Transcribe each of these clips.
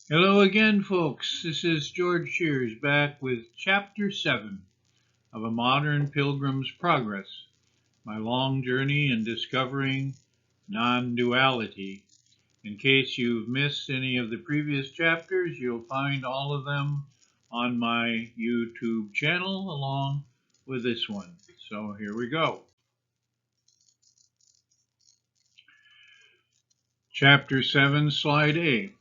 Hello again, folks. This is George Shears back with Chapter 7 of A Modern Pilgrim's Progress, my long journey in discovering non-duality. In case you've missed any of the previous chapters, you'll find all of them on my YouTube channel along with this one. So here we go. Chapter 7, Slide A.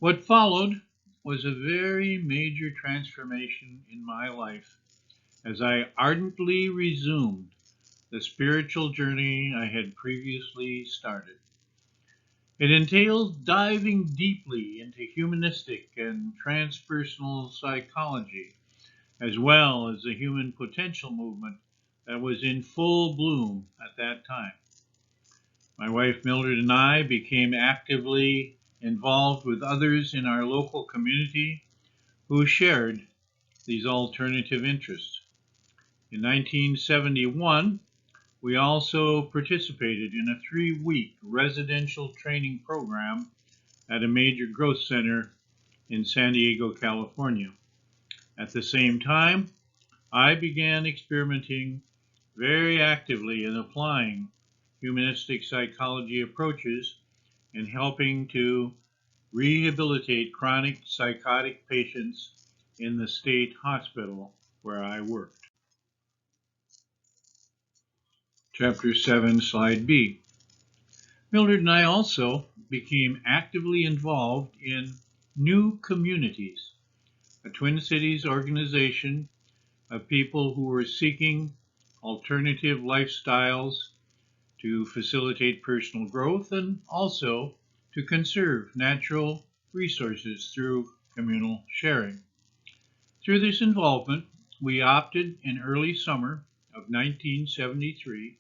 What followed was a very major transformation in my life as I ardently resumed the spiritual journey I had previously started. It entailed diving deeply into humanistic and transpersonal psychology, as well as the human potential movement that was in full bloom at that time. My wife Mildred and I became actively involved with others in our local community who shared these alternative interests. In 1971, we also participated in a 3-week residential training program at a major growth center in San Diego, California. At the same time, I began experimenting very actively in applying humanistic psychology approaches and helping to rehabilitate chronic psychotic patients in the state hospital where I worked. Chapter 7, Slide B. Mildred and I also became actively involved in New Communities, a Twin Cities organization of people who were seeking alternative lifestyles to facilitate personal growth and also to conserve natural resources through communal sharing. Through this involvement, we opted in early summer of 1973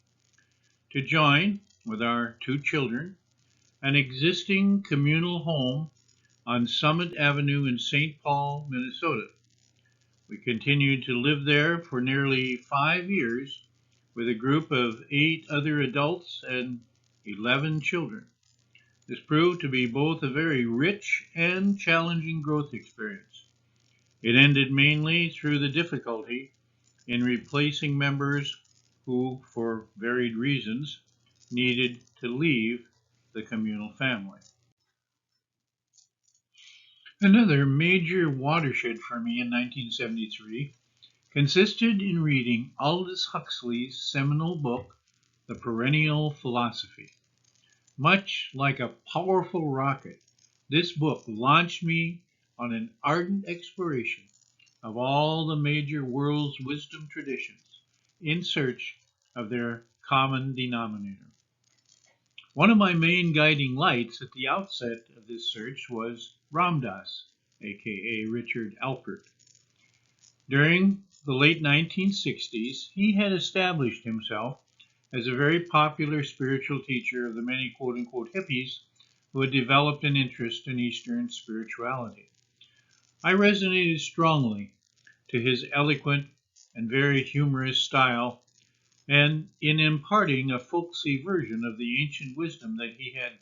to join, with our 2 children, an existing communal home on Summit Avenue in St. Paul, Minnesota. We continued to live there for nearly 5 years with a group of 8 other adults and 11 children. This proved to be both a very rich and challenging growth experience. It ended mainly through the difficulty in replacing members who, for varied reasons, needed to leave the communal family. Another major watershed for me in 1973 consisted in reading Aldous Huxley's seminal book, The Perennial Philosophy. Much like a powerful rocket, this book launched me on an ardent exploration of all the major world's wisdom traditions in search of their common denominator. One of my main guiding lights at the outset of this search was Ram Dass, aka Richard Alpert. During the late 1960s, he had established himself as a very popular spiritual teacher of the many quote-unquote hippies who had developed an interest in Eastern spirituality. I resonated strongly to his eloquent and very humorous style, and in imparting a folksy version of the ancient wisdom that he had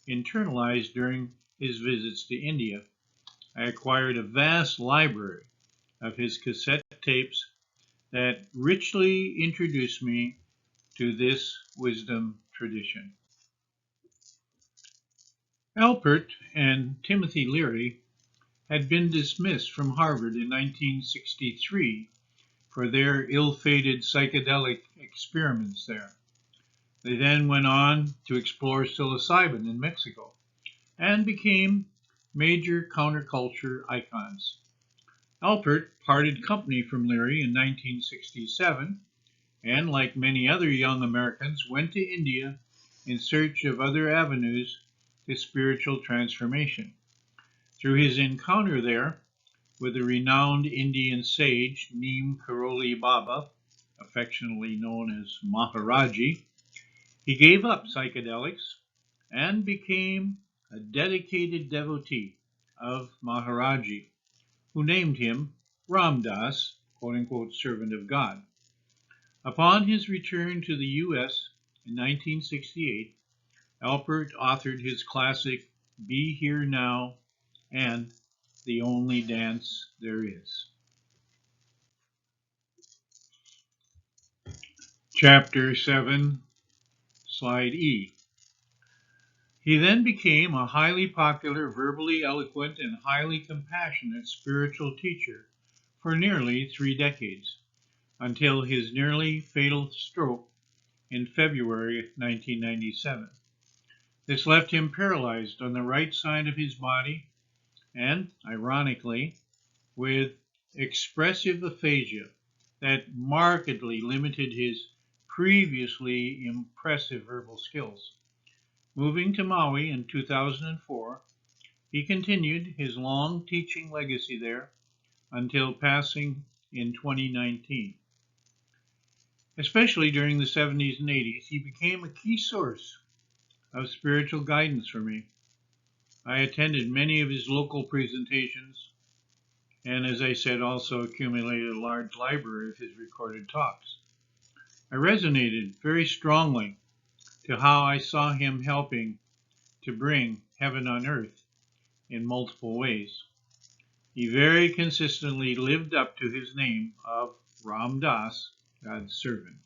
internalized during his visits to India, I acquired a vast library of his cassette tapes that richly introduced me to this wisdom tradition. Alpert and Timothy Leary had been dismissed from Harvard in 1963 for their ill-fated psychedelic experiments there. They then went on to explore psilocybin in Mexico and became major counterculture icons. Alpert parted company from Leary in 1967 and, like many other young Americans, went to India in search of other avenues to spiritual transformation. Through his encounter there with the renowned Indian sage Neem Karoli Baba, affectionately known as Maharaji, he gave up psychedelics and became a dedicated devotee of Maharaji, who named him Ram Dass, quote-unquote, servant of God. Upon his return to the U.S. in 1968, Alpert authored his classic Be Here Now and the only dance there is. Chapter 7, Slide E. He then became a highly popular, verbally eloquent, and highly compassionate spiritual teacher for nearly 3 decades, until his nearly fatal stroke in February 1997. This left him paralyzed on the right side of his body and, ironically, with expressive aphasia that markedly limited his previously impressive verbal skills. Moving to Maui in 2004, he continued his long teaching legacy there until passing in 2019. Especially during the 70s and 80s, he became a key source of spiritual guidance for me. I attended many of his local presentations, and as I said, also accumulated a large library of his recorded talks. I resonated very strongly to how I saw him helping to bring heaven on earth in multiple ways. He very consistently lived up to his name of Ram Dass, God's servant.